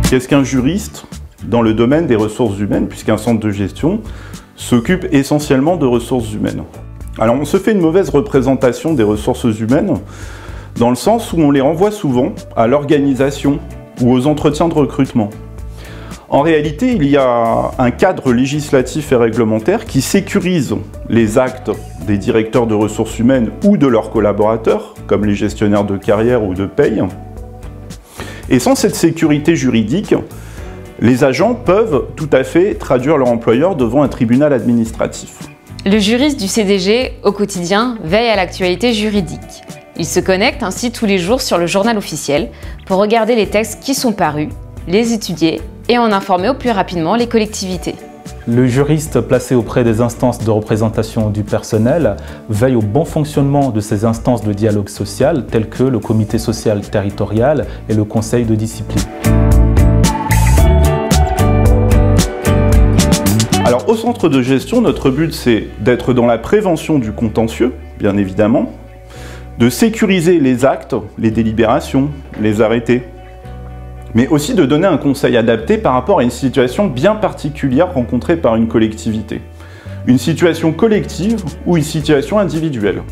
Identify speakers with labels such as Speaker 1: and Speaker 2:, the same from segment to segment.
Speaker 1: Qu'est-ce qu'un juriste dans le domaine des ressources humaines, puisqu'un centre de gestion s'occupe essentiellement de ressources humaines? Alors on se fait une mauvaise représentation des ressources humaines dans le sens où on les renvoie souvent à l'organisation ou aux entretiens de recrutement. En réalité, il y a un cadre législatif et réglementaire qui sécurise les actes des directeurs de ressources humaines ou de leurs collaborateurs, comme les gestionnaires de carrière ou de paye. Et sans cette sécurité juridique, les agents peuvent tout à fait traduire leur employeur devant un tribunal administratif.
Speaker 2: Le juriste du CDG, au quotidien, veille à l'actualité juridique. Il se connecte ainsi tous les jours sur le journal officiel pour regarder les textes qui sont parus, les étudier et en informer au plus rapidement les collectivités.
Speaker 3: Le juriste placé auprès des instances de représentation du personnel veille au bon fonctionnement de ces instances de dialogue social telles que le comité social territorial et le conseil de discipline.
Speaker 1: Alors au centre de gestion, notre but c'est d'être dans la prévention du contentieux, bien évidemment, de sécuriser les actes, les délibérations, les arrêtés, mais aussi de donner un conseil adapté par rapport à une situation bien particulière rencontrée par une collectivité. Une situation collective ou une situation individuelle.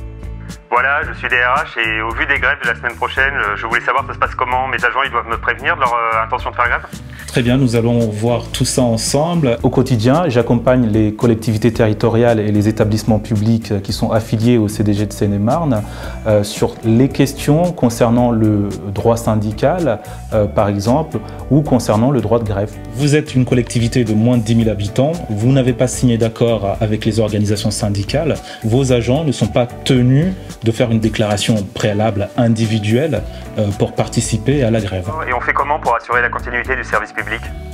Speaker 4: Voilà, je suis DRH et au vu des grèves de la semaine prochaine, je voulais savoir ça se passe comment. Mes agents ils doivent me prévenir de leur intention de faire grève.
Speaker 3: Très bien, nous allons voir tout ça ensemble. Au quotidien, j'accompagne les collectivités territoriales et les établissements publics qui sont affiliés au CDG de Seine-et-Marne sur les questions concernant le droit syndical, par exemple, ou concernant le droit de grève. Vous êtes une collectivité de moins de 10 000 habitants, vous n'avez pas signé d'accord avec les organisations syndicales, vos agents ne sont pas tenus de faire une déclaration préalable individuelle pour participer à la grève.
Speaker 4: Et on fait comment pour assurer la continuité du service public?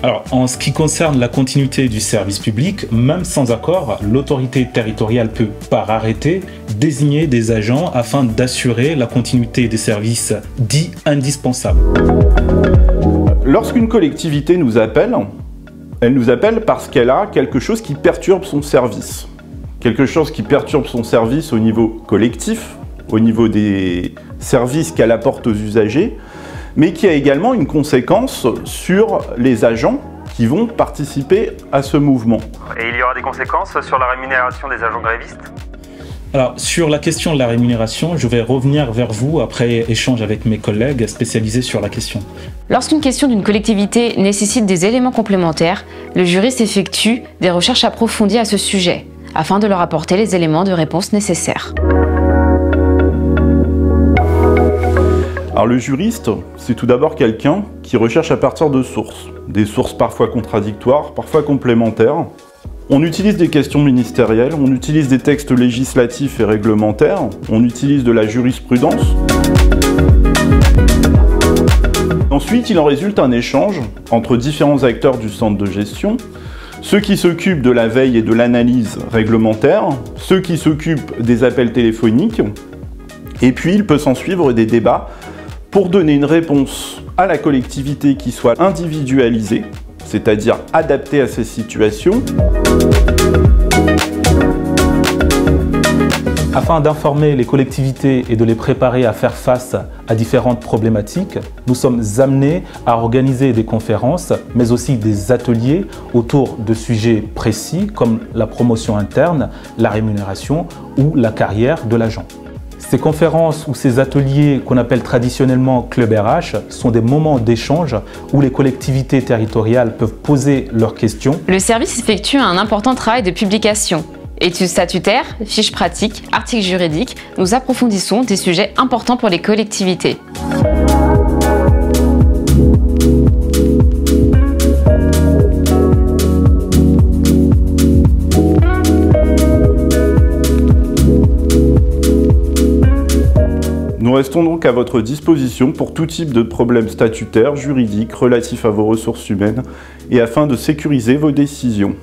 Speaker 3: Alors, en ce qui concerne la continuité du service public, même sans accord, l'autorité territoriale peut, par arrêté, désigner des agents afin d'assurer la continuité des services dits indispensables.
Speaker 1: Lorsqu'une collectivité nous appelle, elle nous appelle parce qu'elle a quelque chose qui perturbe son service. Quelque chose qui perturbe son service au niveau collectif, au niveau des services qu'elle apporte aux usagers, mais qui a également une conséquence sur les agents qui vont participer à ce mouvement.
Speaker 4: Et il y aura des conséquences sur la rémunération des agents grévistes?
Speaker 3: Alors, sur la question de la rémunération, je vais revenir vers vous après échange avec mes collègues spécialisés sur la question.
Speaker 2: Lorsqu'une question d'une collectivité nécessite des éléments complémentaires, le juriste effectue des recherches approfondies à ce sujet, afin de leur apporter les éléments de réponse nécessaires.
Speaker 1: Alors le juriste, c'est tout d'abord quelqu'un qui recherche à partir de sources. Des sources parfois contradictoires, parfois complémentaires. On utilise des questions ministérielles, on utilise des textes législatifs et réglementaires, on utilise de la jurisprudence. Ensuite, il en résulte un échange entre différents acteurs du centre de gestion, ceux qui s'occupent de la veille et de l'analyse réglementaire, ceux qui s'occupent des appels téléphoniques, et puis il peut s'en suivre des débats pour donner une réponse à la collectivité qui soit individualisée, c'est-à-dire adaptée à ces situations.
Speaker 3: Afin d'informer les collectivités et de les préparer à faire face à différentes problématiques, nous sommes amenés à organiser des conférences, mais aussi des ateliers autour de sujets précis comme la promotion interne, la rémunération ou la carrière de l'agent. Ces conférences ou ces ateliers qu'on appelle traditionnellement Club RH sont des moments d'échange où les collectivités territoriales peuvent poser leurs questions.
Speaker 2: Le service effectue un important travail de publication. Études statutaires, fiches pratiques, articles juridiques, nous approfondissons des sujets importants pour les collectivités.
Speaker 1: Nous restons donc à votre disposition pour tout type de problèmes statutaires, juridiques, relatifs à vos ressources humaines et afin de sécuriser vos décisions.